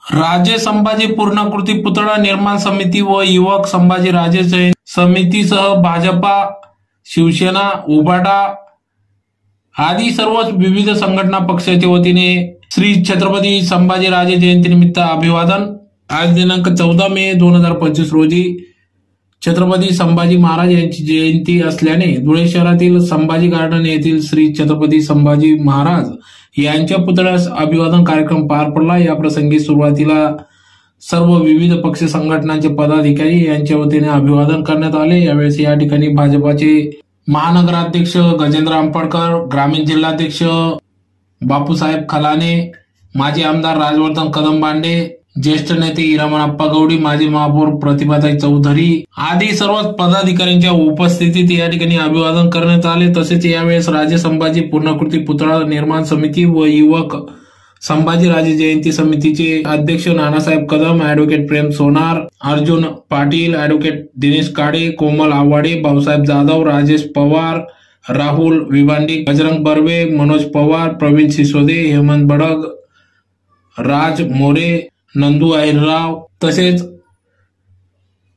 राजे संभाजी पूर्णाकृती पुतळा निर्माण समिती व युवक संभाजी राजे समितीसह भाजपा, शिवसेना, उबाटा आदी सर्वच विविध संघटना पक्षाच्या वतीने श्री छत्रपती संभाजी राजे जयंतीनिमित्त अभिवादन। आज दिनांक 14 मे 2025 रोजी छत्रपती संभाजी महाराज यांची जयंती असल्याने धुळे शहरातील संभाजी गार्डन येथील श्री छत्रपती संभाजी महाराज यांच्या पुतळ्यास अभिवादन कार्यक्रम पार पडला। या प्रसंगी सुरुवातीला सर्व विविध पक्ष संघटनांचे पदाधिकारी यांच्या वतीने अभिवादन करण्यात आले। यावेळी या ठिकाणी भाजपाचे महानगराध्यक्ष गजेंद्र आंबेडकर, ग्रामीण जिल्हाध्यक्ष बापूसाहेब खलाने, माजी आमदार राजवर्धन कदमबांडे, ज्येष्ठ नेते हिरामणप्पा गौडी, माजी महापौर प्रतिभाताई चौधरी आदी सर्व पदाधिकाऱ्यांच्या उपस्थितीत या ठिकाणी अभिवादन करण्यात आले। तसेच यावेळेस राजे संभाजी पूर्णाकृती पुतळा निर्माण समिती व युवक संभाजी राजे जयंती समितीचे अध्यक्ष नानासाहेब कदम, ऍडव्होकेट प्रेम सोनार, अर्जुन पाटील, ऍडव्होकेट दिनेश काळे, कोमल आवाडे, भाऊसाहेब जाधव, राजेश पवार, राहुल विभांडी, बजरंग बर्वे, मनोज पवार, प्रवीण सिसोदे, हेमंत बडग, राज मोरे, नंदू अहिरराव तसेच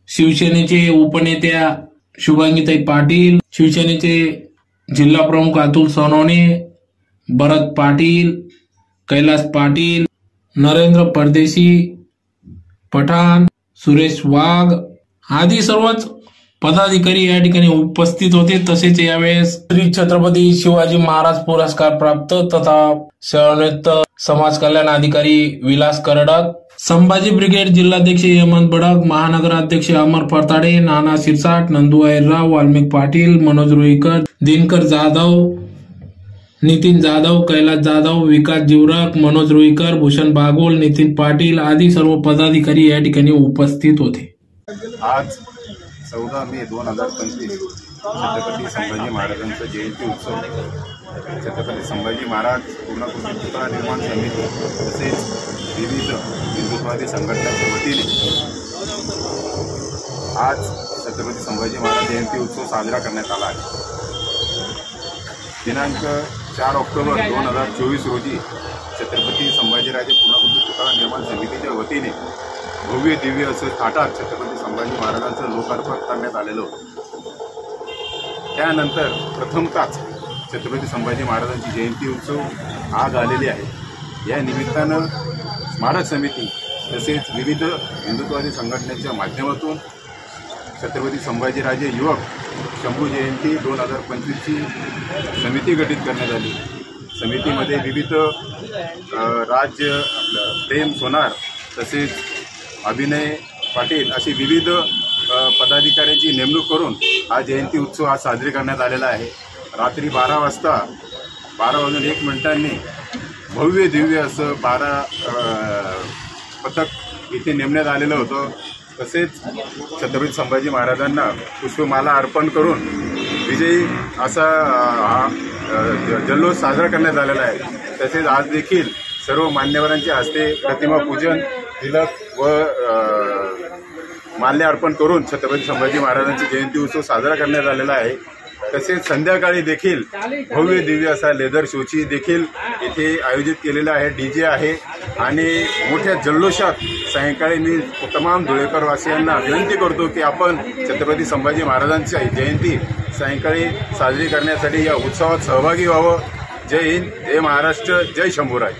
शिवसेनेचे उपनेत्या शुभांगीताई पाटील, शिवसेनेचे जिल्हा प्रमुख अतुल सोनवणे, भरत पाटील, कैलास पाटील, नरेंद्र परदेशी, पठाण, सुरेश वाघ आदी सर्वच पदाधिकारी या ठिकाणी उपस्थित होते। तसेच यावेळेस श्री छत्रपती शिवाजी महाराज पुरस्कार प्राप्त तथा सेवानिवृत्त समाज कल्याण अधिकारी विलास करडक, संभाजी ब्रिगेड जिल्हाध्यक्ष हेमंत बडक, महानगराध्यक्ष अमर फरताडे, नाना शिरसाट, नंदू अहिरराव, वाल्मिक पाटील, मनोज रुईकर, दिनकर जाधव, नितीन जाधव, कैलास जाधव, विकास जिवरक, मनोज रुईकर, भूषण बागोल, नितीन पाटील आदी सर्व पदाधिकारी या ठिकाणी उपस्थित होते। आज 14 मे 2025 छत्रपती संभाजी महाराजांचा जयंती उत्सव छत्रपती संभाजी महाराज पूर्णाकृती पुतळा निर्माण समिती तसेच विविध हिंदुत्ववादी संघटनांच्या वतीने आज छत्रपती संभाजी महाराज जयंती उत्सव साजरा करण्यात आला आहे। दिनांक 4 ऑक्टोबर 2024 रोजी छत्रपती संभाजीराजे पूर्णाकृती पुतळा निर्माण समितीच्या वतीने भव्य दिव्य असं थाटात छत्रपती संभाजी महाराजांचं लोकार्पण करण्यात आलेलं होतं। त्यानंतर प्रथमतःच छत्रपती संभाजी महाराजांची जयंती उत्सव आज आलेली आहे। या निमित्तानं स्मारक समिती तसेच विविध हिंदुत्ववादी संघटनेच्या माध्यमातून छत्रपती संभाजीराजे युवक शंभू जयंती 2025 ची समिती गठीत करण्यात आली। समितीमध्ये विविध राज्य प्रेम सोनार तसेच अभिनय पाटील अशी विविध पदाधिकाऱ्यांची नेमणूक करून हा जयंती उत्सव आज साजरी करण्यात आलेला आहे। रात्री 12 वाजता 12:01 भव्य दिव्य असं 12 पथक इथे नेमण्यात आलेलं होतं। तसेच छत्रपती संभाजी महाराजांना पुष्पमाला अर्पण करून विजयी असा जल्लोष साजरा करण्यात आलेला आहे। तसेच आज देखील सर्व मान्यवरांच्या हस्ते प्रतिमा पूजन, तिलक व माल्य अर्पण करून छत्रपती संभाजी महाराजांची जयंती उत्सव साजरा करण्यात आलेला आहे। तसेच संध्याकाळी देखील भव्य दिव्य असा लेदर शोची देखील इथे आयोजित केलेला आहे। डीजे आहे आणि मोठ्या जल्लोषात सायंकाळी मी तमाम धुळेकर वासियांना विनंती करतो की आपण छत्रपती संभाजी महाराजांची जयंती सायंकाळी साजरी करण्यासाठी या उत्सवात सहभागी व्हावं। जय हिंद, जय महाराष्ट्र, जय शंभूराज।